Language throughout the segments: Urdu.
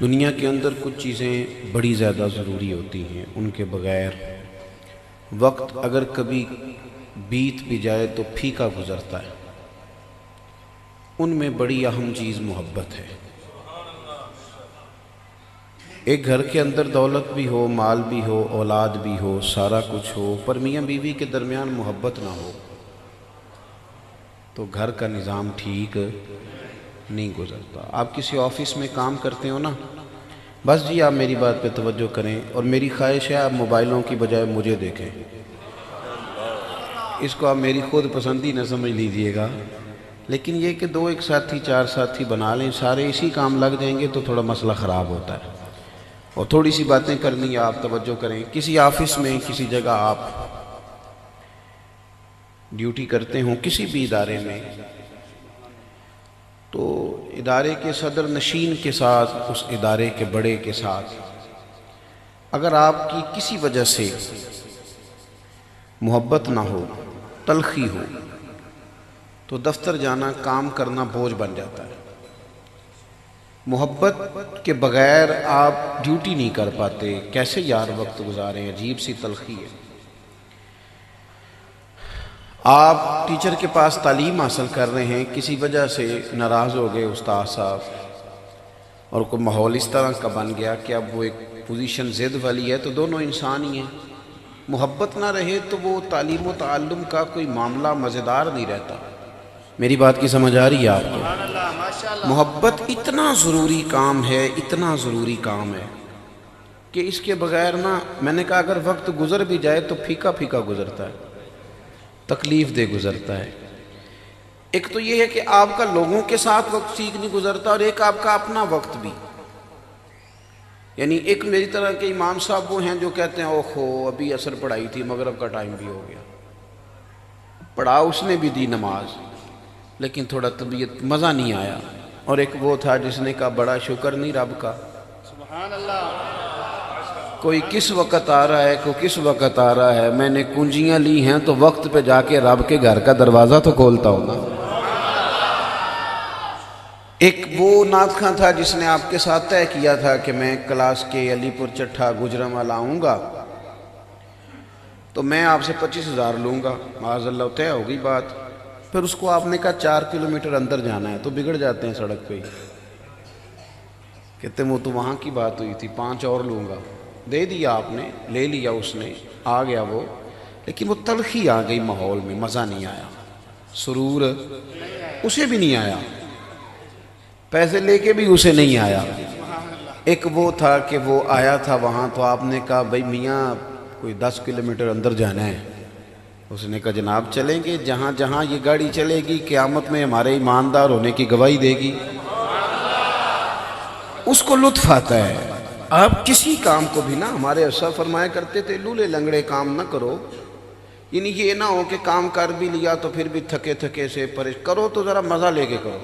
دنیا کے اندر کچھ چیزیں بڑی زیادہ ضروری ہوتی ہیں، ان کے بغیر وقت اگر کبھی بیت بھی جائے تو پھیکا گزرتا ہے۔ ان میں بڑی اہم چیز محبت ہے۔ ایک گھر کے اندر دولت بھی ہو، مال بھی ہو، اولاد بھی ہو، سارا کچھ ہو، پر میاں بیوی کے درمیان محبت نہ ہو تو گھر کا نظام ٹھیک نہیں گزرتا۔ آپ کسی آفس میں کام کرتے ہو نا، بس جی آپ میری بات پہ توجہ کریں، اور میری خواہش ہے آپ موبائلوں کی بجائے مجھے دیکھیں۔ اس کو آپ میری خود پسندی نہ سمجھ لیجئے گا، لیکن یہ کہ دو ایک ساتھی چار ساتھی بنا لیں، سارے اسی کام لگ جائیں گے تو تھوڑا مسئلہ خراب ہوتا ہے۔ اور تھوڑی سی باتیں کرنی ہے، آپ توجہ کریں۔ کسی آفس میں، کسی جگہ آپ ڈیوٹی کرتے ہوں، کسی بھی ادارے میں، تو ادارے کے صدر نشین کے ساتھ، اس ادارے کے بڑے کے ساتھ اگر آپ کی کسی وجہ سے محبت نہ ہو، تلخی ہو، تو دفتر جانا، کام کرنا بوجھ بن جاتا ہے۔ محبت کے بغیر آپ ڈیوٹی نہیں کر پاتے، کیسے یار وقت گزاریں، عجیب سی تلخی ہے۔ آپ ٹیچر کے پاس تعلیم حاصل کر رہے ہیں، کسی وجہ سے ناراض ہو گئے استاد صاحب، اور کوئی ماحول اس طرح کا بن گیا کہ اب وہ ایک پوزیشن ضد والی ہے، تو دونوں انسان ہی ہیں۔ محبت نہ رہے تو وہ تعلیم و تعلم کا کوئی معاملہ مزیدار نہیں رہتا۔ میری بات کی سمجھ آ رہی ہے آپ کو؟ محبت اتنا ضروری کام ہے، اتنا ضروری کام ہے کہ اس کے بغیر نا، میں نے کہا اگر وقت گزر بھی جائے تو پھیکا پھیکا گزرتا ہے، تکلیف دہ گزرتا ہے۔ ایک تو یہ ہے کہ آپ کا لوگوں کے ساتھ وقت ٹھیک نہیں گزرتا، اور ایک آپ کا اپنا وقت بھی۔ یعنی ایک میری طرح کے امام صاحب وہ ہیں جو کہتے ہیں اوہو ابھی عصر پڑھائی تھی، مغرب کا ٹائم بھی ہو گیا، پڑھا اس نے بھی دی نماز، لیکن تھوڑا طبیعت مزہ نہیں آیا۔ اور ایک وہ تھا جس نے کہا بڑا شکر نہیں رب کا، سبحان اللہ، کوئی کس وقت آ رہا ہے، کوئی کس وقت آ رہا ہے، میں نے کنجیاں لی ہیں تو وقت پہ جا کے رب کے گھر کا دروازہ تو کھولتا ہوں نا۔ ایک وہ نعت خواں تھا جس نے آپ کے ساتھ طے کیا تھا کہ میں کلاس کے علی پور چٹھا گجرانوالہ آؤں گا تو میں آپ سے 25,000 لوں گا۔ معاذ اللہ طے ہو گئی بات، پھر اس کو آپ نے کہا 4 کلومیٹر اندر جانا ہے، تو بگڑ جاتے ہیں سڑک پہ ہی، کہتے ہیں وہ تو وہاں کی بات ہوئی تھی، 5 اور لوں گا۔ دے دیا آپ نے، لے لیا اس نے، آ گیا وہ، لیکن وہ تلخی آ گئی ماحول میں، مزہ نہیں آیا، سرور اسے بھی نہیں آیا، پیسے لے کے بھی اسے نہیں آیا۔ ایک وہ تھا کہ وہ آیا تھا وہاں، تو آپ نے کہا بھائی میاں کوئی 10 کلومیٹر اندر جانا ہے۔ اس نے کہا جناب چلیں گے، جہاں جہاں یہ گاڑی چلے گی قیامت میں ہمارے ایماندار ہونے کی گواہی دے گی۔ اس کو لطف آتا ہے۔ آپ کسی کام کو بھی نا، ہمارے اسلاف فرمایا کرتے تھے لولے لنگڑے کام نہ کرو، یعنی یہ نہ ہو کہ کام کر بھی لیا تو پھر بھی تھکے تھکے سے کرو، تو ذرا مزہ لے کے کرو۔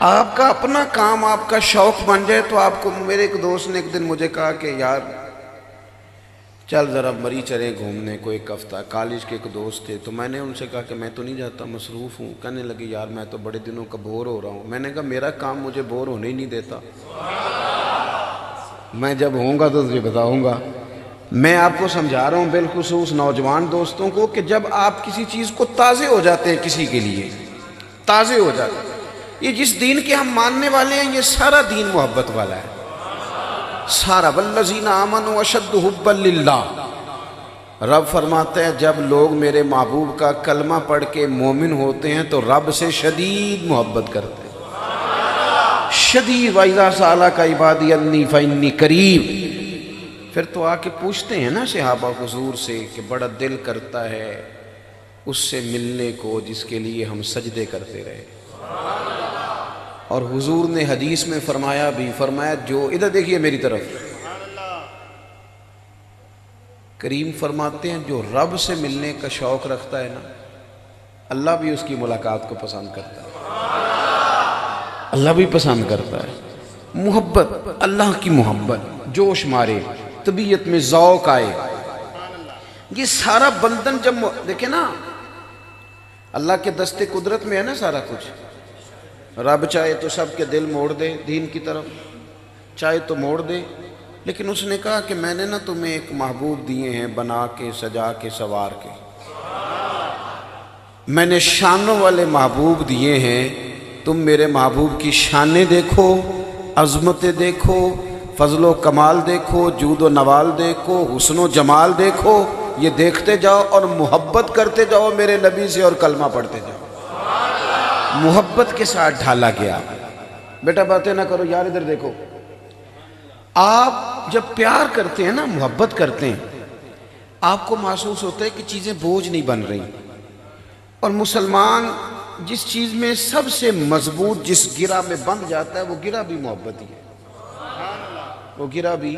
آپ کا اپنا کام آپ کا شوق بن جائے تو آپ کو۔ میرے ایک دوست نے ایک دن مجھے کہا کہ یار چل ذرا مری چلیں گھومنے کو ایک ہفتہ، کالج کے ایک دوست تھے، تو میں نے ان سے کہا کہ میں تو نہیں جاتا، مصروف ہوں۔ کہنے لگے یار میں تو بڑے دنوں کا بور ہو رہا ہوں۔ میں نے کہا میرا کام مجھے بور ہونے ہی نہیں دیتا، میں جب ہوں گا تو تجھے بتاؤں گا۔ میں آپ کو سمجھا رہا ہوں بالخصوص نوجوان دوستوں کو کہ جب آپ کسی چیز کو تازے ہو جاتے ہیں، کسی کے لیے تازے ہو جاتے ہیں، یہ جس دین کے ہم ماننے والے ہیں یہ سارا دین محبت والا ہے، سارا۔ والذین آمنوا اشد حبا للہ، رب فرماتے ہیں جب لوگ میرے محبوب کا کلمہ پڑھ کے مومن ہوتے ہیں تو رب سے شدید محبت کرتے ہیں، شدید۔ وَإِذَا سَأَلَكَ عِبَادِي عَنِّي فَإِنِّي قَرِيبٌ۔ پھر تو آ کے پوچھتے ہیں نا صحابہ حضور سے کہ بڑا دل کرتا ہے اس سے ملنے کو جس کے لیے ہم سجدے کرتے رہے۔ اور حضور نے حدیث میں فرمایا بھی، فرمایا جو ادھر دیکھیے میری طرف، کریم فرماتے ہیں جو رب سے ملنے کا شوق رکھتا ہے نا، اللہ بھی اس کی ملاقات کو پسند کرتا ہے، اللہ بھی پسند کرتا ہے۔ محبت، اللہ کی محبت جوش مارے، طبیعت میں ذوق آئے، یہ سارا بندن جب دیکھیں نا، اللہ کے دستے قدرت میں ہے نا سارا کچھ۔ رب چاہے تو سب کے دل موڑ دے دین کی طرف، چاہے تو موڑ دے، لیکن اس نے کہا کہ میں نے نا تمہیں ایک محبوب دیے ہیں بنا کے سجا کے سوار کے، میں نے شانوں والے محبوب دیے ہیں، تم میرے محبوب کی شانیں دیکھو، عظمتیں دیکھو، فضل و کمال دیکھو، جود و نوال دیکھو، حسن و جمال دیکھو، یہ دیکھتے جاؤ اور محبت کرتے جاؤ میرے نبی سے اور کلمہ پڑھتے جاؤ۔ محبت کے ساتھ ڈھالا گیا۔ بیٹا باتیں نہ کرو یار، ادھر دیکھو۔ آپ جب پیار کرتے ہیں نا، محبت کرتے ہیں، آپ کو محسوس ہوتا ہے کہ چیزیں بوجھ نہیں بن رہی، اور مسلمان جس چیز میں سب سے مضبوط جس گرہ میں بند جاتا ہے وہ گرہ بھی محبت ہی ہے، وہ گرہ بھی۔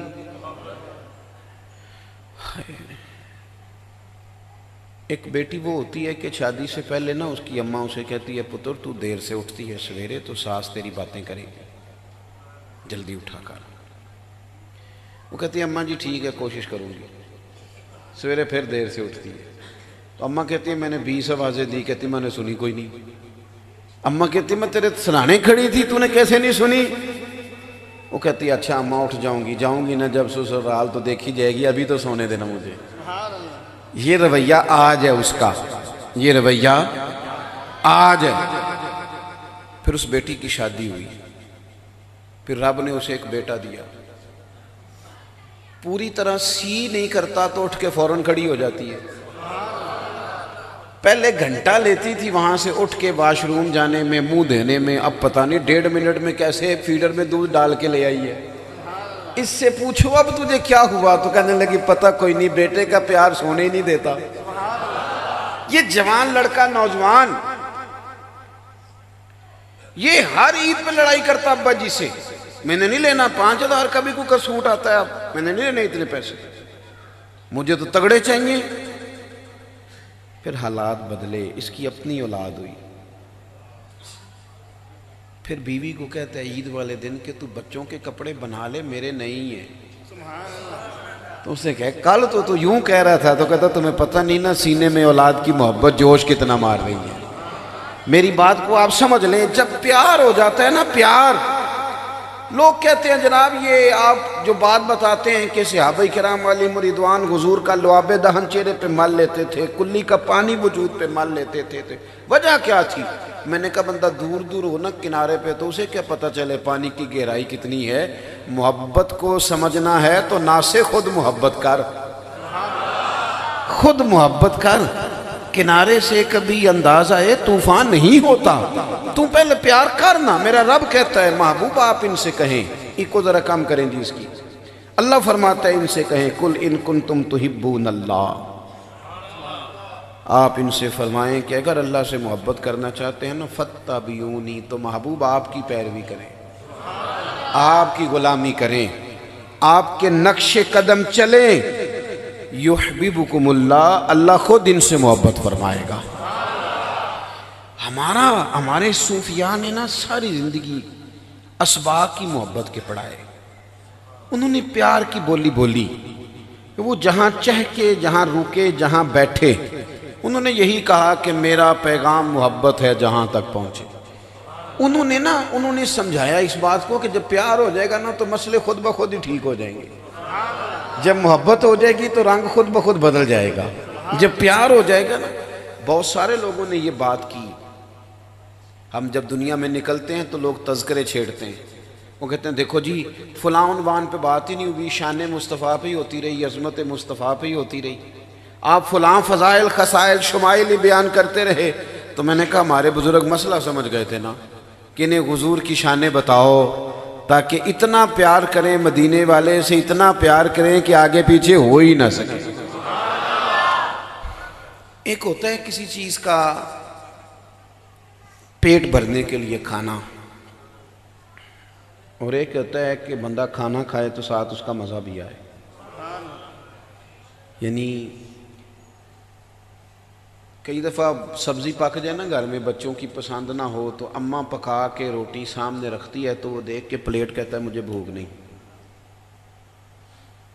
ایک بیٹی وہ ہوتی ہے کہ شادی سے پہلے نا اس کی اماں اسے کہتی ہے پتر تو دیر سے اٹھتی ہے سویرے تو ساس تیری باتیں کرے گی، جلدی اٹھا کر۔ وہ کہتی ہے اماں جی ٹھیک ہے کوشش کروں گی، سویرے پھر دیر سے اٹھتی ہے، تو اماں کہتی ہے میں نے 20 آوازیں دی، کہتی میں نے سنی کوئی نہیں۔ اماں کہتی میں تیرے سرانے کھڑی تھی تو نے کیسے نہیں سنی؟ وہ کہتی ہے اچھا اماں اٹھ جاؤں گی نا جب سسرال تو دیکھی جائے گی، ابھی تو سونے دینا مجھے۔ یہ رویہ آج ہے اس کا، یہ رویہ آج ہے۔ پھر اس بیٹی کی شادی ہوئی، پھر رب نے اسے ایک بیٹا دیا، پوری طرح سی نہیں کرتا تو اٹھ کے فوراً کھڑی ہو جاتی ہے۔ پہلے گھنٹہ لیتی تھی وہاں سے اٹھ کے واش روم جانے میں، منہ دھونے میں، اب پتہ نہیں 1.5 منٹ میں کیسے فیڈر میں دودھ ڈال کے لے آئی ہے۔ اس سے پوچھو اب تجھے کیا ہوا تو کہنے لگی پتہ کوئی نہیں، بیٹے کا پیار سونے ہی نہیں دیتا۔ یہ جوان لڑکا نوجوان یہ ہر عید پہ لڑائی کرتا ابا جی سے، میں نے نہیں لینا 5000 کا بھی کوئی سوٹ آتا ہے، اب میں نے نہیں لینے اتنے پیسے، مجھے تو تگڑے چاہیے۔ پھر حالات بدلے، اس کی اپنی اولاد ہوئی، پھر بیوی کو کہتا ہے عید والے دن کہ تو بچوں کے کپڑے بنا لے میرے نہیں ہیں۔ تو اسے کہے کل تو یوں کہہ رہا تھا، تو کہتا تمہیں پتہ نہیں نا سینے میں اولاد کی محبت جوش کتنا مار رہی ہے۔ میری بات کو آپ سمجھ لیں، جب پیار ہو جاتا ہے نا، پیار، لوگ کہتے ہیں جناب یہ آپ جو بات بتاتے ہیں کہ صحابہ کرام علیہم رضوان حضور کا لعاب دہن چہرے پہ مل لیتے تھے، کلی کا پانی وجود پہ مل لیتے تھے، وجہ کیا تھی؟ میں نے کہا بندہ دور دور ہو نا کنارے پہ تو اسے کیا پتہ چلے پانی کی گہرائی کتنی ہے؟ محبت کو سمجھنا ہے تو نہ سے خود محبت کر، خود محبت کر، کنارے سے کبھی انداز آئے طوفان نہیں ہوتا، تو پہلے پیار کرنا۔ میرا رب کہتا ہے محبوب آپ ان سے کہیں، ایک کو ذرا کم کریں جی اس کی، اللہ فرماتا ہے ان سے کہیں کل ان کنتم تحبون اللہ، آپ ان سے فرمائیں کہ اگر اللہ سے محبت کرنا چاہتے ہیں نا فاتبعونی، تو محبوب آپ کی پیروی کریں، آپ کی غلامی کریں، آپ کے نقش قدم چلیں، یحببکم اللہ، اللہ خود ان سے محبت فرمائے گا۔ ہمارے صوفیاء نے نا ساری زندگی اسباق کی محبت کے پڑھائے، انہوں نے پیار کی بولی بولی کہ وہ جہاں چہکے، جہاں رکے، جہاں بیٹھے، انہوں نے یہی کہا کہ میرا پیغام محبت ہے جہاں تک پہنچے۔ انہوں نے سمجھایا اس بات کو کہ جب پیار ہو جائے گا نا تو مسئلے خود بخود ہی ٹھیک ہو جائیں گے، جب محبت ہو جائے گی تو رنگ خود بخود بدل جائے گا، جب پیار ہو جائے گا نا۔ بہت سارے لوگوں نے یہ بات کی، ہم جب دنیا میں نکلتے ہیں تو لوگ تذکرے چھیڑتے ہیں، وہ کہتے ہیں دیکھو جی فلاں عنوان پہ بات ہی نہیں ہوئی، شان مصطفیٰ پہ ہی ہوتی رہی، عظمت مصطفیٰ پہ ہی ہوتی رہی، آپ فلاں فضائل خصائل شمائل ہی بیان کرتے رہے۔ تو میں نے کہا ہمارے بزرگ مسئلہ سمجھ گئے تھے نا کہ انہیں حضور کی شانیں بتاؤ تاکہ اتنا پیار کریں، مدینے والے سے اتنا پیار کریں کہ آگے پیچھے ہو ہی نہ سکے۔ ایک ہوتا ہے کسی چیز کا پیٹ بھرنے کے لیے کھانا، اور ایک ہوتا ہے کہ بندہ کھانا کھائے تو ساتھ اس کا مزہ بھی آئے۔ یعنی کئی دفعہ سبزی پک جائے نا گھر میں، بچوں کی پسند نہ ہو تو اماں پکا کے روٹی سامنے رکھتی ہے تو وہ دیکھ کے پلیٹ کہتا ہے مجھے بھوک نہیں،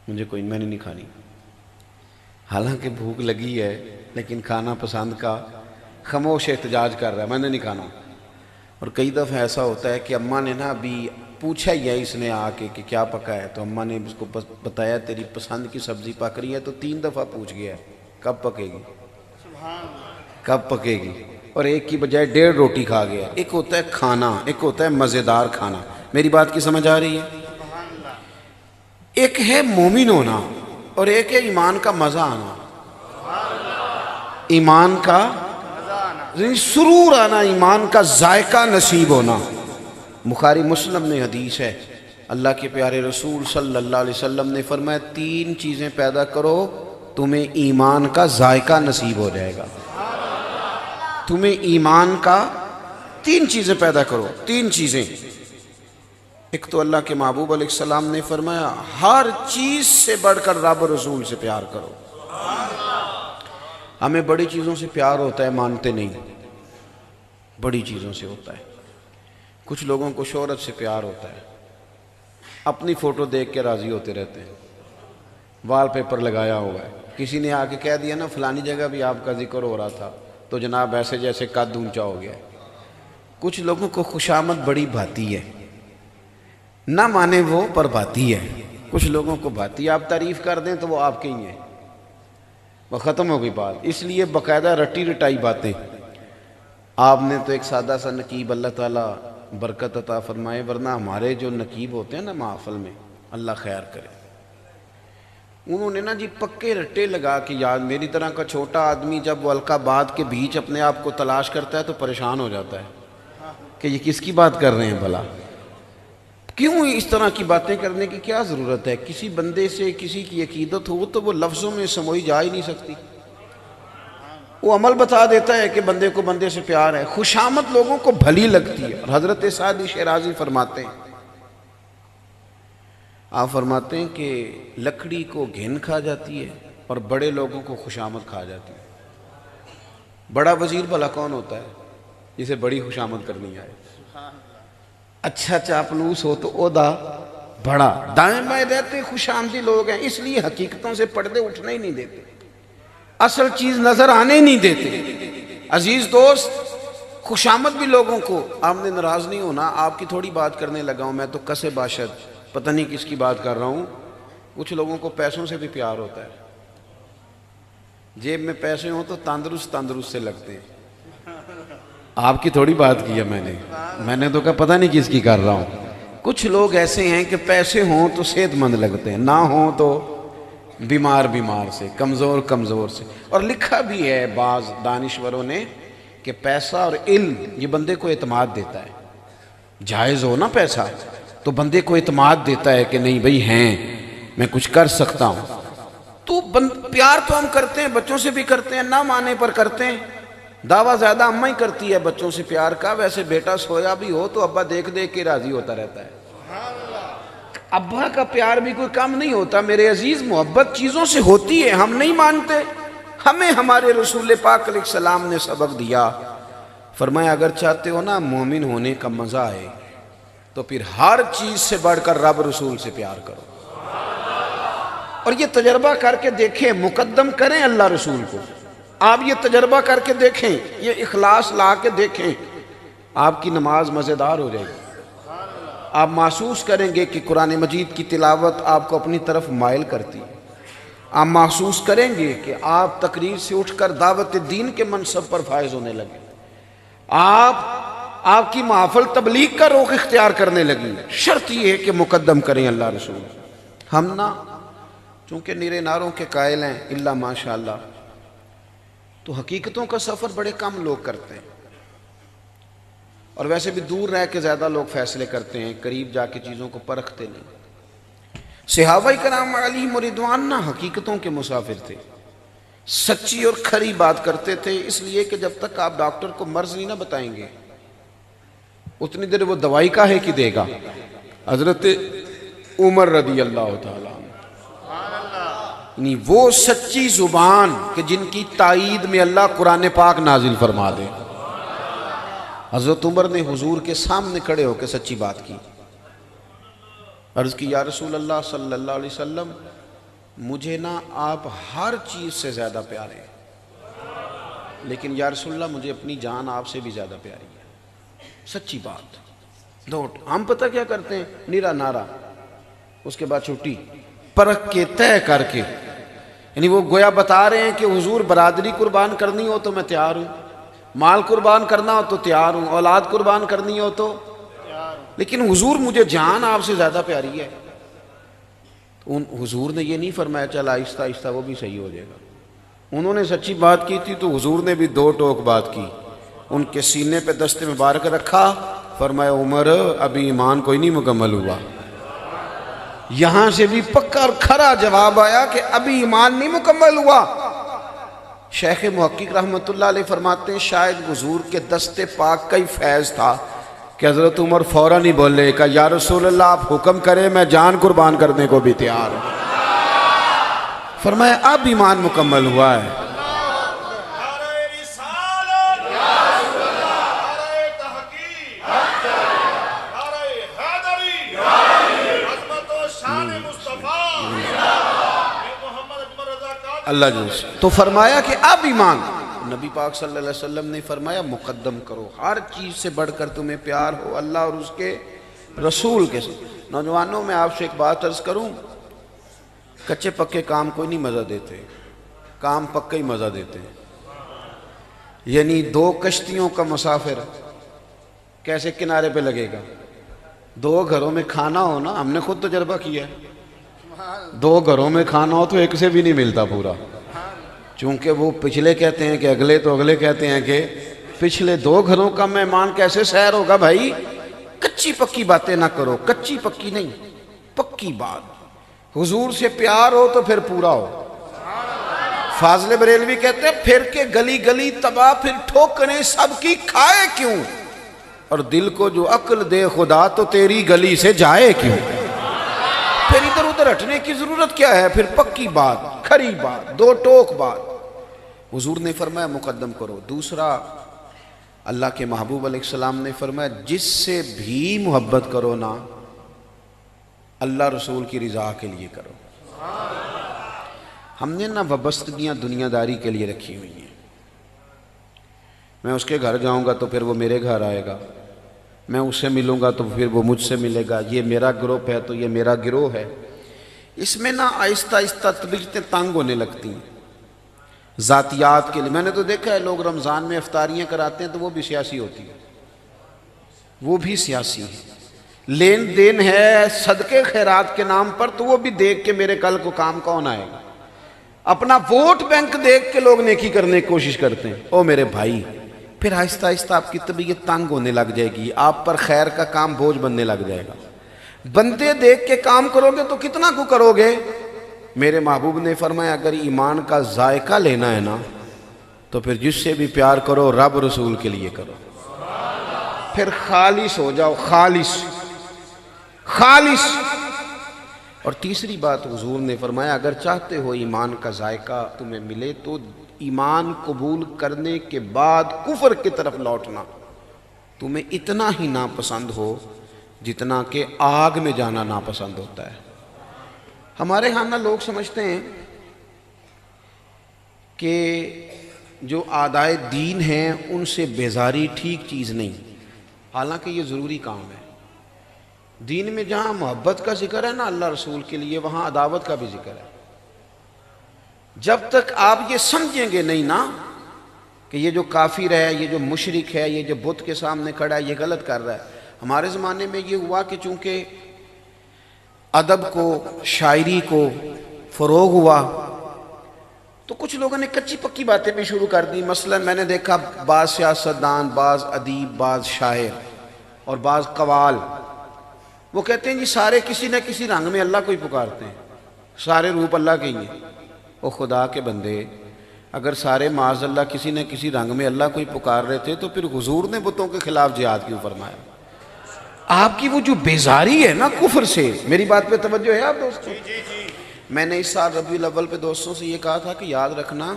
میں نے نہیں کھانی، حالانکہ بھوک لگی ہے لیکن کھانا پسند کا خاموش احتجاج کر رہا ہے میں نے نہیں کھانا۔ اور کئی دفعہ ایسا ہوتا ہے کہ اماں نے نا ابھی پوچھا ہی ہے اس نے آ کے کہ کیا پکا ہے، تو اماں نے اس کو بتایا تیری پسند کی سبزی پک رہی ہے، تو 3 دفعہ پوچھ گیا ہے کب پکے گی، کب پکے گی، اور ایک کی بجائے 1.5 روٹی کھا گیا۔ ایک ہوتا ہے کھانا، ایک ہوتا ہے مزیدار کھانا۔ میری بات کی سمجھ آ رہی ہے؟ ایک ہے مومن ہونا اور ایک ہے ایمان کا مزہ آنا، ایمان کا سرور آنا، ایمان کا ذائقہ نصیب ہونا۔ بخاری مسلم میں حدیث ہے، اللہ کے پیارے رسول صلی اللہ علیہ وسلم نے فرمایا 3 چیزیں پیدا کرو تمہیں ایمان کا ذائقہ نصیب ہو جائے گا۔ تمہیں ایمان کا 3 چیزیں پیدا کرو، 3 چیزیں۔ ایک تو اللہ کے محبوب علیہ السلام نے فرمایا ہر چیز سے بڑھ کر رب رسول سے پیار کرو۔ ہمیں بڑی چیزوں سے پیار ہوتا ہے، مانتے نہیں، بڑی چیزوں سے ہوتا ہے۔ کچھ لوگوں کو شہرت سے پیار ہوتا ہے، اپنی فوٹو دیکھ کے راضی ہوتے رہتے ہیں، وال پیپر لگایا ہوا ہے، کسی نے آ کے کہہ دیا نا فلانی جگہ بھی آپ کا ذکر ہو رہا تھا تو جناب ایسے جیسے قد اونچا ہو گیا۔ کچھ لوگوں کو خوشامد بڑی بھاتی ہے، نہ مانے وہ پر بھاتی ہے، کچھ لوگوں کو بھاتی ہے، آپ تعریف کر دیں تو وہ آپ کے ہی ہیں، وہ ختم ہو گئی بات۔ اس لیے باقاعدہ رٹی رٹائی باتیں۔ آپ نے تو ایک سادہ سا نقیب، اللہ تعالیٰ برکت عطا فرمائے، ورنہ ہمارے جو نقیب ہوتے ہیں نا محفل میں، اللہ خیر کرے، انہوں نے نا جی پکے رٹے لگا کے یاد، میری طرح کا چھوٹا آدمی جب وہ القا بات کے بیچ اپنے آپ کو تلاش کرتا ہے تو پریشان ہو جاتا ہے کہ یہ کس کی بات کر رہے ہیں بھلا، کیوں اس طرح کی باتیں کرنے کی کیا ضرورت ہے؟ کسی بندے سے کسی کی عقیدت ہو تو وہ لفظوں میں سموئی جا ہی نہیں سکتی، وہ عمل بتا دیتا ہے کہ بندے کو بندے سے پیار ہے۔ خوشامد لوگوں کو بھلی لگتی ہے، اور حضرت سعدی شیرازی فرماتے ہیں، آپ فرماتے ہیں کہ لکڑی کو گھن کھا جاتی ہے اور بڑے لوگوں کو خوشامد کھا جاتی ہے۔ بڑا وزیر بھلا کون ہوتا ہے جسے بڑی خوشامد کرنی آئے؟ اچھا چاپلوس ہو تو عہدہ بڑا، دائیں بائیں رہتے خوش آمدی لوگ ہیں، اس لیے حقیقتوں سے پردے اٹھنے ہی نہیں دیتے، اصل چیز نظر آنے نہیں دیتے۔ عزیز دوست، خوشامد بھی لوگوں کو، آپ نے ناراض نہیں ہونا، آپ کی تھوڑی بات کرنے لگا ہوں، میں تو کسے باشد پتہ نہیں کس کی بات کر رہا ہوں۔ کچھ لوگوں کو پیسوں سے بھی پیار ہوتا ہے، جیب میں پیسے ہوں تو تندرست تندرست سے لگتے ہیں۔ آپ کی تھوڑی بات کی ہے میں نے تو کہا پتہ نہیں کس کی کر رہا ہوں۔ کچھ لوگ ایسے ہیں کہ پیسے ہوں تو صحت مند لگتے ہیں، نہ ہوں تو بیمار سے، کمزور سے۔ اور لکھا بھی ہے بعض دانشوروں نے کہ پیسہ اور علم یہ بندے کو اعتماد دیتا ہے، جائز ہو نا پیسہ تو بندے کو اعتماد دیتا ہے کہ نہیں بھئی ہیں، میں کچھ کر سکتا ہوں۔ تو پیار تو ہم کرتے ہیں، بچوں سے بھی کرتے ہیں، نہ مانے پر کرتے ہیں۔ دعویٰ زیادہ اماں ہی کرتی ہے بچوں سے پیار کا، ویسے بیٹا سویا بھی ہو تو ابا دیکھ دیکھ کے راضی ہوتا رہتا ہے۔ ابا کا پیار بھی کوئی کم نہیں ہوتا میرے عزیز، محبت چیزوں سے ہوتی ہے، ہم نہیں مانتے۔ ہمیں ہمارے رسول پاک علیہ السلام نے سبق دیا، فرمایا اگر چاہتے ہو نا مومن ہونے کا مزہ آئے تو پھر ہر چیز سے بڑھ کر رب رسول سے پیار کرو، اور یہ تجربہ کر کے دیکھیں، مقدم کریں اللہ رسول کو۔ آپ یہ تجربہ کر کے دیکھیں، یہ اخلاص لا کے دیکھیں، آپ کی نماز مزیدار ہو جائے گی۔ آپ محسوس کریں گے کہ قرآن مجید کی تلاوت آپ کو اپنی طرف مائل کرتی ہے۔ آپ محسوس کریں گے کہ آپ تقریر سے اٹھ کر دعوت دین کے منصب پر فائز ہونے لگے، آپ کی محفل تبلیغ کا رخ اختیار کرنے لگی۔ شرط یہ ہے کہ مقدم کریں اللہ رسول۔ ہم نہ چونکہ نیرے ناروں کے قائل ہیں الا ماشاءاللہ، تو حقیقتوں کا سفر بڑے کم لوگ کرتے ہیں، اور ویسے بھی دور رہ کے زیادہ لوگ فیصلے کرتے ہیں، قریب جا کے چیزوں کو پرکھتے نہیں۔ صحابہ کرام علیہم رضوان نہ حقیقتوں کے مسافر تھے، سچی اور کھری بات کرتے تھے، اس لیے کہ جب تک آپ ڈاکٹر کو مرض نہیں نہ بتائیں گے اتنی دیر وہ دوائی کاہے کی دے گا۔ حضرت عمر رضی اللہ تعالیٰ وہ سچی زبان کہ جن کی تائید میں اللہ قرآن پاک نازل فرما دے۔ حضرت عمر نے حضور کے سامنے کھڑے ہو کے سچی بات کی، عرض کی یا رسول اللہ صلی اللہ علیہ وسلم، مجھے نا آپ ہر چیز سے زیادہ پیارے ہیں، لیکن یا رسول اللہ مجھے اپنی جان آپ سے بھی زیادہ پیاری ہے۔ سچی بات، دوٹ ہم پتہ کیا کرتے ہیں، نیرا نارا، اس کے بعد چھٹی، پرکھ کے طے کر کے، یعنی وہ گویا بتا رہے ہیں کہ حضور برادری قربان کرنی ہو تو میں تیار ہوں، مال قربان کرنا ہو تو تیار ہوں، اولاد قربان کرنی ہو تو، لیکن حضور مجھے جان آپ سے زیادہ پیاری ہے۔ تو حضور نے یہ نہیں فرمایا چل آہستہ آہستہ وہ بھی صحیح ہو جائے گا، انہوں نے سچی بات کی تھی تو حضور نے بھی دو ٹوک بات کی، ان کے سینے پہ دست مبارک رکھا، فرمایا عمر ابھی ایمان کوئی نہیں مکمل ہوا۔ یہاں سے بھی پکا اور کھرا جواب آیا کہ ابھی ایمان نہیں مکمل ہوا۔ شیخ محقق رحمۃ اللہ علیہ فرماتے ہیں شاید حضور کے دست پاک کا ہی فیض تھا کہ حضرت عمر فوراً ہی بولے کہ یا رسول اللہ آپ حکم کریں میں جان قربان کرنے کو بھی تیار ہوں۔ فرمایا اب ایمان مکمل ہوا ہے۔ اللہ جل تو فرمایا کہ اب ایمان، نبی پاک صلی اللہ علیہ وسلم نے فرمایا مقدم کرو، ہر چیز سے بڑھ کر تمہیں پیار ہو اللہ اور اس کے رسول کے ساتھ۔ نوجوانوں میں آپ سے ایک بات عرض کروں، کچے پکے کام کوئی نہیں مزہ دیتے، کام پکے ہی مزہ دیتے ہیں۔ یعنی دو کشتیوں کا مسافر کیسے کنارے پہ لگے گا؟ دو گھروں میں کھانا ہو نا، ہم نے خود تجربہ کیا ہے، دو گھروں میں کھانا ہو تو ایک سے بھی نہیں ملتا پورا، چونکہ وہ پچھلے کہتے ہیں کہ اگلے تو اگلے کہتے ہیں کہ پچھلے، دو گھروں کا مہمان کیسے سیر ہوگا بھائی؟ کچی پکی باتیں نہ کرو، کچی پکی نہیں، پکی بات۔ حضور سے پیار ہو تو پھر پورا ہو۔ فاضل بریلوی کہتے ہیں پھر کے گلی گلی تباہ، پھر ٹھوکریں سب کی کھائے کیوں، اور دل کو جو عقل دے خدا تو تیری گلی سے جائے کیوں۔ پھر ادھر ادھر ہٹنے کی ضرورت کیا ہے؟ پھر پکی بات، کھری بات، دو ٹوک بات۔ حضور نے فرمایا مقدم کرو۔ دوسرا، اللہ کے محبوب علیہ السلام نے فرمایا جس سے بھی محبت کرو نا اللہ رسول کی رضا کے لیے کرو۔ ہم نے نا وابستگیاں دنیا داری کے لیے رکھی ہوئی ہیں، میں اس کے گھر جاؤں گا تو پھر وہ میرے گھر آئے گا، میں اس سے ملوں گا تو پھر وہ مجھ سے ملے گا، یہ میرا گروپ ہے تو یہ میرا گروہ ہے۔ اس میں نا آہستہ آہستہ طبیعتیں تنگ ہونے لگتی ہیں ذاتیات کے لیے۔ میں نے تو دیکھا ہے لوگ رمضان میں افطاریاں کراتے ہیں تو وہ بھی سیاسی ہوتی ہے، وہ بھی سیاسی ہے، لین دین ہے صدقے خیرات کے نام پر، تو وہ بھی دیکھ کے میرے کل کو کام کون آئے گا، اپنا ووٹ بینک دیکھ کے لوگ نیکی کرنے کی کوشش کرتے ہیں۔ او میرے بھائی، پھر آہستہ آہستہ آپ کی طبیعت تنگ ہونے لگ جائے گی، آپ پر خیر کا کام بوجھ بننے لگ جائے گا۔ بندے دیکھ کے کام کرو گے تو کتنا کو کرو گے؟ میرے محبوب نے فرمایا اگر ایمان کا ذائقہ لینا ہے نا تو پھر جس سے بھی پیار کرو رب رسول کے لیے کرو، پھر خالص ہو جاؤ، خالص خالص۔ اور تیسری بات حضور نے فرمایا اگر چاہتے ہو ایمان کا ذائقہ تمہیں ملے تو ایمان قبول کرنے کے بعد کفر کی طرف لوٹنا تمہیں اتنا ہی ناپسند ہو جتنا کہ آگ میں جانا ناپسند ہوتا ہے۔ ہمارے ہاں لوگ سمجھتے ہیں کہ جو اعدائے دین ہیں ان سے بیزاری ٹھیک چیز نہیں، حالانکہ یہ ضروری کام ہے۔ دین میں جہاں محبت کا ذکر ہے نا اللہ رسول کے لیے، وہاں عداوت کا بھی ذکر ہے۔ جب تک آپ یہ سمجھیں گے نہیں نا کہ یہ جو کافر ہے، یہ جو مشرک ہے، یہ جو بت کے سامنے کھڑا ہے یہ غلط کر رہا ہے۔ ہمارے زمانے میں یہ ہوا کہ چونکہ ادب کو، شاعری کو فروغ ہوا تو کچھ لوگوں نے کچی پکی باتیں بھی شروع کر دی۔ مثلا میں نے دیکھا بعض سیاستدان، بعض ادیب، بعض شاعر اور بعض قوال وہ کہتے ہیں جی سارے کسی نہ کسی رنگ میں اللہ کو ہی پکارتے ہیں، سارے روپ اللہ کے ہی ہیں۔ او خدا کے بندے، اگر سارے معاذ اللہ کسی نہ کسی رنگ میں اللہ کو ہی پکار رہے تھے تو پھر حضور نے بتوں کے خلاف جہاد کیوں فرمایا؟ آپ کی وہ جو بیزاری ہے نا کفر سے، میری بات پہ توجہ ہے آپ دوستوں؟ میں نے اس سال ربیع الاول پہ دوستوں سے یہ کہا تھا کہ یاد رکھنا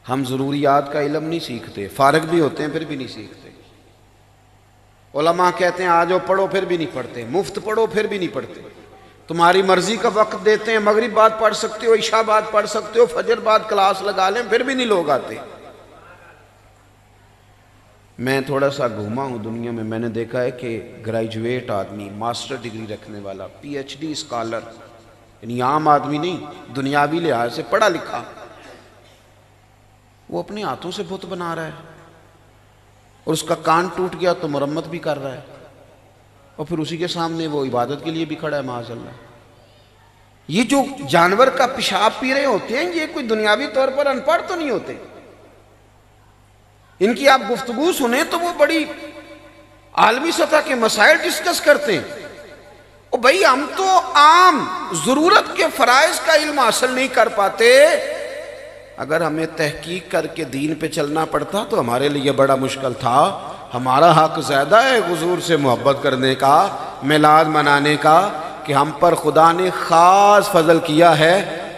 ہم ضروریات کا علم نہیں سیکھتے، فارغ بھی ہوتے ہیں پھر بھی نہیں سیکھتے۔ علماء کہتے ہیں آ جاؤ پڑھو پھر بھی نہیں پڑھتے، مفت پڑھو پھر بھی نہیں پڑھتے، تمہاری مرضی کا وقت دیتے ہیں، مغرب بعد پڑھ سکتے ہو، عشاء بعد پڑھ سکتے ہو، فجر بعد کلاس لگا لیں پھر بھی نہیں لوگ آتے۔ میں تھوڑا سا گھوما ہوں دنیا میں نے دیکھا ہے کہ گریجویٹ آدمی، ماسٹر ڈگری رکھنے والا، پی ایچ ڈی اسکالر، یعنی عام آدمی نہیں، دنیاوی لحاظ سے پڑھا لکھا، وہ اپنے ہاتھوں سے بت بنا رہا ہے، اور اس کا کان ٹوٹ گیا تو مرمت بھی کر رہا ہے، اور پھر اسی کے سامنے وہ عبادت کے لیے بھی کھڑا ہے معاذ اللہ۔ یہ جو جانور کا پیشاب پی رہے ہوتے ہیں، یہ کوئی دنیاوی طور پر ان پڑھ تو نہیں ہوتے، ان کی آپ گفتگو سنیں تو وہ بڑی عالمی سطح کے مسائل ڈسکس کرتے ہیں۔ اور بھائی ہم تو عام ضرورت کے فرائض کا علم حاصل نہیں کر پاتے، اگر ہمیں تحقیق کر کے دین پہ چلنا پڑتا تو ہمارے لیے بڑا مشکل تھا۔ ہمارا حق زیادہ ہے حضور سے محبت کرنے کا، میلاد منانے کا، کہ ہم پر خدا نے خاص فضل کیا ہے،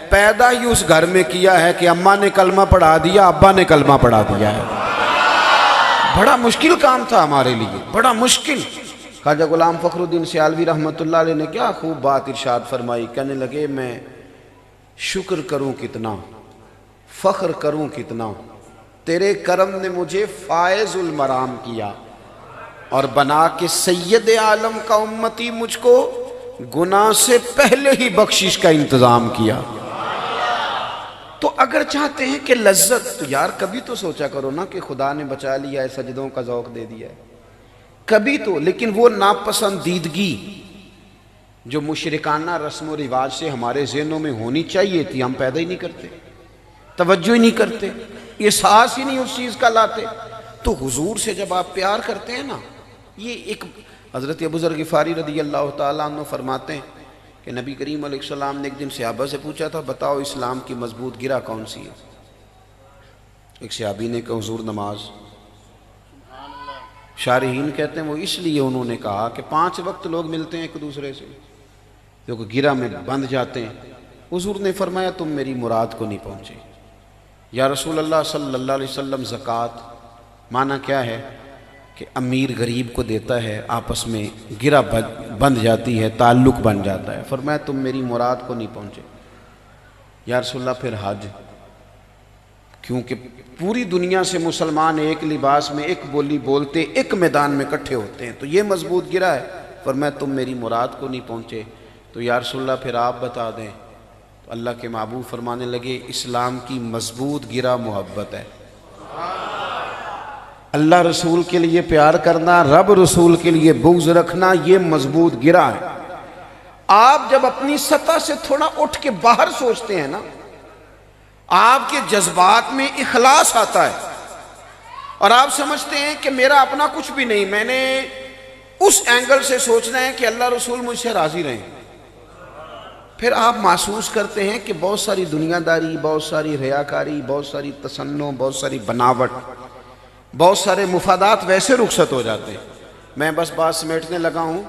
پیدا ہی اس گھر میں کیا ہے کہ اماں نے کلمہ پڑھا دیا، ابا نے کلمہ پڑھا دیا ہے۔ بڑا مشکل کام تھا ہمارے لیے، بڑا مشکل۔ خواجہ غلام فخر الدین سیالوی رحمۃ اللہ علیہ نے کیا خوب بات ارشاد فرمائی، کہنے لگے میں شکر کروں کتنا، فخر کروں کتنا، تیرے کرم نے مجھے فائز المرام کیا، اور بنا کے سید عالم کا امتی مجھ کو گناہ سے پہلے ہی بخشش کا انتظام کیا۔ تو اگر چاہتے ہیں کہ لذت، تو یار کبھی تو سوچا کرو نا کہ خدا نے بچا لیا ہے، سجدوں کا ذوق دے دیا ہے، کبھی تو۔ لیکن وہ ناپسندیدگی جو مشرکانہ رسم و رواج سے ہمارے ذہنوں میں ہونی چاہیے تھی، ہم پیدا ہی نہیں کرتے، توجہ ہی نہیں کرتے، احساس ہی نہیں اس چیز کا لاتے۔ تو حضور سے جب آپ پیار کرتے ہیں نا، یہ ایک حضرت ابو ذر غفاری رضی اللہ تعالیٰ عنہ فرماتے ہیں کہ نبی کریم علیہ السلام نے ایک دن صحابہ سے پوچھا تھا، بتاؤ اسلام کی مضبوط گرہ کون سی ہے؟ ایک صحابی نے کہا حضور نماز۔ شارحین کہتے ہیں وہ اس لیے انہوں نے کہا کہ 5 وقت لوگ ملتے ہیں ایک دوسرے سے، جو کہ گرہ میں بندھ جاتے ہیں۔ حضور نے فرمایا تم میری مراد کو نہیں پہنچے۔ یا رسول اللہ صلی اللہ علیہ وسلم زکوٰۃ معنی کیا ہے کہ امیر غریب کو دیتا ہے، آپس میں گرہ بندھ جاتی ہے، تعلق بن جاتا ہے۔ فرمایا تم میری مراد کو نہیں پہنچے۔ یا رسول اللہ پھر حج، کیونکہ پوری دنیا سے مسلمان ایک لباس میں، ایک بولی بولتے، ایک میدان میں اکٹھے ہوتے ہیں، تو یہ مضبوط گرہ ہے۔ فرمایا تم میری مراد کو نہیں پہنچے۔ تو یا رسول اللہ پھر آپ بتا دیں۔ تو اللہ کے محبوب فرمانے لگے اسلام کی مضبوط گرہ محبت ہے، اللہ رسول کے لیے پیار کرنا، رب رسول کے لیے بغض رکھنا، یہ مضبوط گرہ ہے۔ آپ جب اپنی سطح سے تھوڑا اٹھ کے باہر سوچتے ہیں نا، آپ کے جذبات میں اخلاص آتا ہے، اور آپ سمجھتے ہیں کہ میرا اپنا کچھ بھی نہیں، میں نے اس اینگل سے سوچنا ہے کہ اللہ رسول مجھ سے راضی رہیں۔ پھر آپ محسوس کرتے ہیں کہ بہت ساری دنیا داری، بہت ساری ریاکاری، بہت ساری تصنع، بہت ساری بناوٹ، بہت سارے مفادات ویسے رخصت ہو جاتے ہیں۔ میں بس بات سمیٹنے لگا ہوں،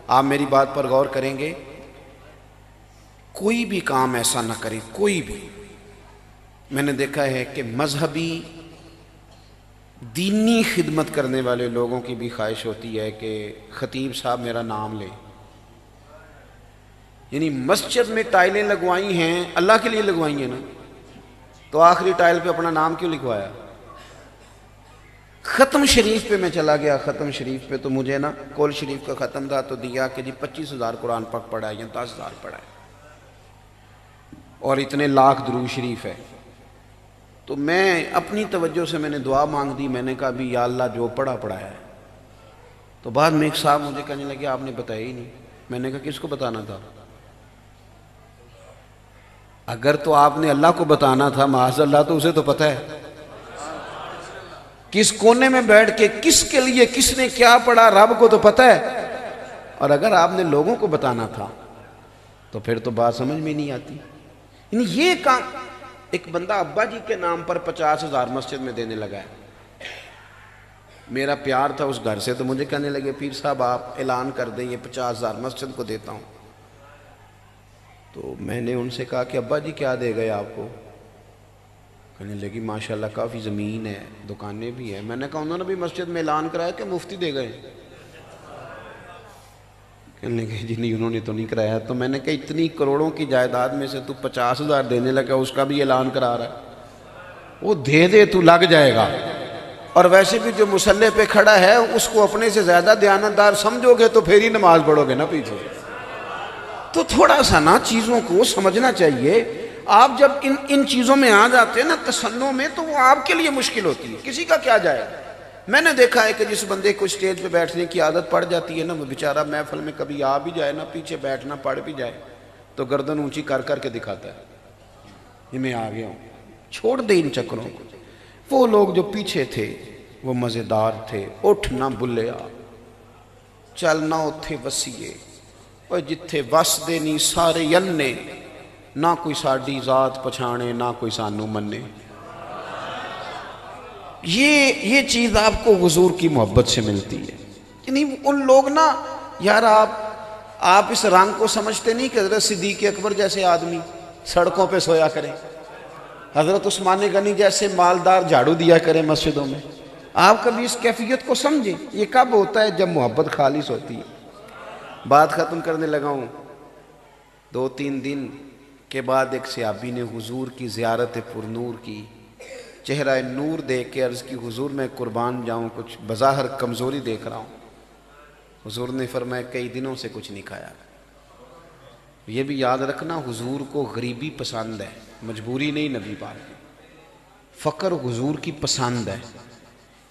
آپ میری بات پر غور کریں گے۔ کوئی بھی کام ایسا نہ کریں، کوئی بھی۔ میں نے دیکھا ہے کہ مذہبی دینی خدمت کرنے والے لوگوں کی بھی خواہش ہوتی ہے کہ خطیب صاحب میرا نام لیں، یعنی مسجد میں ٹائلیں لگوائی ہیں، اللہ کے لیے لگوائی ہیں نا، تو آخری ٹائل پہ اپنا نام کیوں لکھوایا؟ ختم شریف پہ میں چلا گیا، ختم شریف پہ تو مجھے نا کول شریف کا ختم تھا، تو دیا کہ جی 25,000 قرآن پاک پڑھا ہے یا 10,000 پڑھا ہے، اور اتنے لاکھ درود شریف ہے۔ تو میں اپنی توجہ سے میں نے دعا مانگ دی، میں نے کہا بھی یا اللہ جو پڑھا ہے۔ تو بعد میں ایک صاحب مجھے کہنے لگے آپ نے بتایا ہی نہیں۔ میں نے کہا کس کو بتانا تھا؟ اگر تو آپ نے اللہ کو بتانا تھا معاذ اللہ، تو اسے تو پتہ ہے کس کونے میں بیٹھ کے کس کے لیے کس نے کیا پڑھا، رب کو تو پتہ ہے۔ اور اگر آپ نے لوگوں کو بتانا تھا تو پھر تو بات سمجھ میں نہیں آتی۔ یعنی یہ کام ایک بندہ ابا جی کے نام پر 50,000 مسجد میں دینے لگا ہے۔ میرا پیار تھا اس گھر سے، تو مجھے کہنے لگے پیر صاحب آپ اعلان کر دیں یہ 50,000 مسجد کو دیتا ہوں۔ تو میں نے ان سے کہا کہ ابا جی کیا دے گئے آپ کو؟ کہنے لگی ماشاءاللہ کافی زمین ہے، دکانیں بھی ہیں۔ میں نے کہا انہوں نے بھی مسجد میں اعلان کرایا کہ مفتی دے گئے؟ کہنے لگے جی نہیں انہوں نے تو نہیں کرایا۔ تو میں نے کہا اتنی کروڑوں کی جائیداد میں سے تو 50,000 دینے لگا، اس کا بھی اعلان کرا رہا ہے، وہ دے دے تو لگ جائے گا۔ اور ویسے بھی جو مصلی پہ کھڑا ہے اس کو اپنے سے زیادہ دیانتدار سمجھو گے تو پھر ہی نماز پڑھو گے نا پیچھے. تو تھوڑا سا نا چیزوں کو سمجھنا چاہیے. آپ جب ان چیزوں میں آ جاتے ہیں نا تصنع میں تو وہ آپ کے لیے مشکل ہوتی ہے. کسی کا کیا جائے. میں نے دیکھا ہے کہ جس بندے کو اسٹیج پہ بیٹھنے کی عادت پڑ جاتی ہے نا وہ بیچارہ محفل میں کبھی آ بھی جائے نا پیچھے بیٹھنا پڑ بھی جائے تو گردن اونچی کر کر کے دکھاتا ہے یہ میں آ گیا ہوں. چھوڑ دے ان چکروں کو. وہ لوگ جو پیچھے تھے وہ مزیدار تھے. اٹھ نہ بلیا چلنا اتھے وسیے اور جتھے وس دے نہیں سارے ینے نہ کوئی ساڈی ذات پچھانے نہ کوئی سانو منے. یہ چیز آپ کو حضور کی محبت سے ملتی ہے. یعنی ان لوگ نا یار آپ اس رنگ کو سمجھتے نہیں کہ حضرت صدیق اکبر جیسے آدمی سڑکوں پہ سویا کریں, حضرت عثمان غنی جیسے مالدار جھاڑو دیا کریں مسجدوں میں. آپ کبھی اس کیفیت کو سمجھیں. یہ کب ہوتا ہے؟ جب محبت خالص ہوتی ہے. بات ختم کرنے لگا ہوں. 2-3 دن کے بعد ایک صحابی نے حضور کی زیارت پرنور کی. چہرہ نور دیکھ کے عرض کی حضور میں قربان جاؤں کچھ بظاہر کمزوری دیکھ رہا ہوں. حضور نے فرمایا کئی دنوں سے کچھ نہیں کھایا. یہ بھی یاد رکھنا حضور کو غریبی پسند ہے, مجبوری نہیں. نبی پاک فقر حضور کی پسند ہے.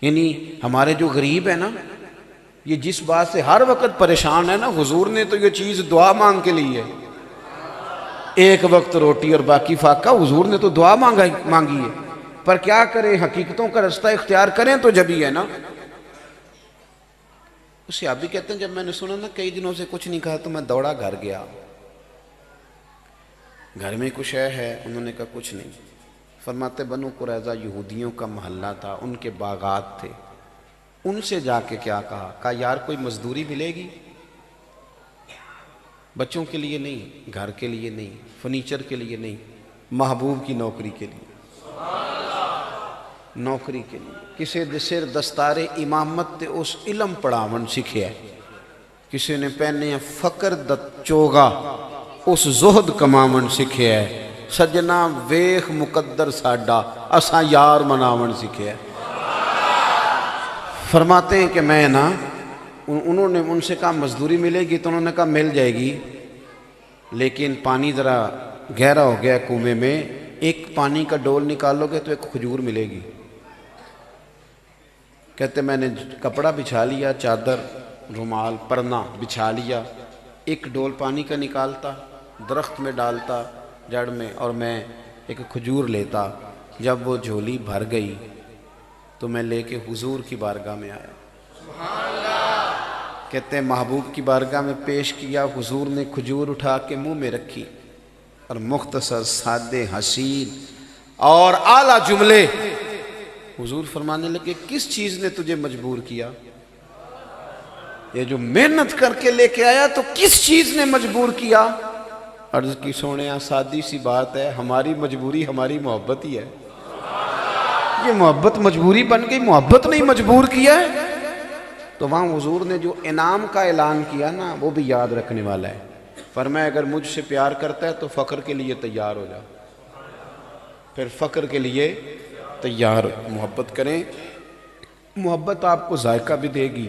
یعنی ہمارے جو غریب ہے نا یہ جس بات سے ہر وقت پریشان ہے نا حضور نے تو یہ چیز دعا مانگ کے لی ہے. ایک وقت روٹی اور باقی فاقہ حضور نے تو دعا مانگی ہے. پر کیا کریں حقیقتوں کا رستہ اختیار کریں تو جب ہی ہے نا. اسے آپ بھی کہتے ہیں جب میں نے سنا نا کئی دنوں سے کچھ نہیں کہا تو میں دوڑا گھر گیا. گھر میں کچھ ہے انہوں نے کہا کچھ نہیں. فرماتے بنو قریظہ یہودیوں کا محلہ تھا, ان کے باغات تھے. ان سے جا کے کیا کہا یار کوئی مزدوری ملے گی؟ بچوں کے لیے نہیں, گھر کے لیے نہیں, فرنیچر کے لیے نہیں, محبوب کی نوکری کے لیے. نوکری کے لیے کسی سر دستار امامت تے اس علم پڑھاون سکھیا. کسی نے پہنے فقر چوگا اس زہد کماون سکھیا ہے. سجنا ویخ مقدر ساڈا اساں یار مناون سکھیا ہے. فرماتے ہیں کہ میں نا انہوں نے ان سے کہا مزدوری ملے گی تو انہوں نے کہا مل جائے گی لیکن پانی ذرا گہرا ہو گیا کنویں میں, ایک پانی کا ڈول نکالو گے تو ایک کھجور ملے گی. کہتے میں نے کپڑا بچھا لیا, چادر رومال پرنا بچھا لیا, ایک ڈول پانی کا نکالتا درخت میں ڈالتا جڑ میں اور میں ایک کھجور لیتا. جب وہ جھولی بھر گئی تو میں لے کے حضور کی بارگاہ میں آیا. کہتے ہیں محبوب کی بارگاہ میں پیش کیا. حضور نے کھجور اٹھا کے منہ میں رکھی اور مختصر سادے حسین اور اعلیٰ جملے حضور فرمانے لگے کس چیز نے تجھے مجبور کیا؟ یہ جو محنت کر کے لے کے آیا تو کس چیز نے مجبور کیا؟ عرض کی سونے سادی سی بات ہے, ہماری مجبوری ہماری محبت ہی ہے. یہ محبت مجبوری بن گئی, محبت نہیں مجبور کیا ہے. تو وہاں حضور نے جو انعام کا اعلان کیا نا وہ بھی یاد رکھنے والا ہے. فرمایا اگر مجھ سے پیار کرتا ہے تو فقر کے لیے تیار ہو جا. پھر فقر کے لیے تیار محبت کریں. محبت آپ کو ذائقہ بھی دے گی,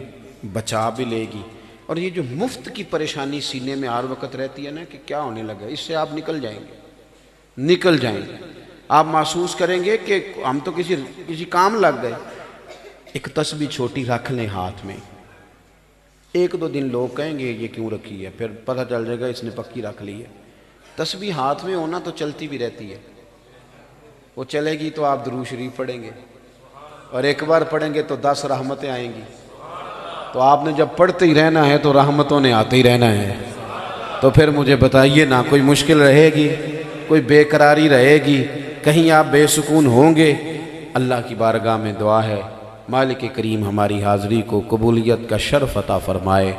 بچا بھی لے گی. اور یہ جو مفت کی پریشانی سینے میں ہر وقت رہتی ہے نا کہ کیا ہونے لگا, اس سے آپ نکل جائیں گے, نکل جائیں گے. آپ محسوس کریں گے کہ ہم تو کسی کام لگ گئے. ایک تسبیح چھوٹی رکھ لیں ہاتھ میں, 1-2 دن لوگ کہیں گے یہ کیوں رکھی ہے, پھر پتہ چل جائے گا اس نے پکی رکھ لی ہے. تسبیح ہاتھ میں ہونا تو چلتی بھی رہتی ہے. وہ چلے گی تو آپ درود شریف پڑھیں گے اور ایک بار پڑھیں گے تو 10 رحمتیں آئیں گی. تو آپ نے جب پڑھتے ہی رہنا ہے تو رحمتوں نے آتے ہی رہنا ہے. تو پھر مجھے بتائیے نا کوئی مشکل رہے گی, کوئی بے قراری رہے گی, کہیں آپ بے سکون ہوں گے؟ اللہ کی بارگاہ میں دعا ہے مالک کریم ہماری حاضری کو قبولیت کا شرف عطا فرمائے.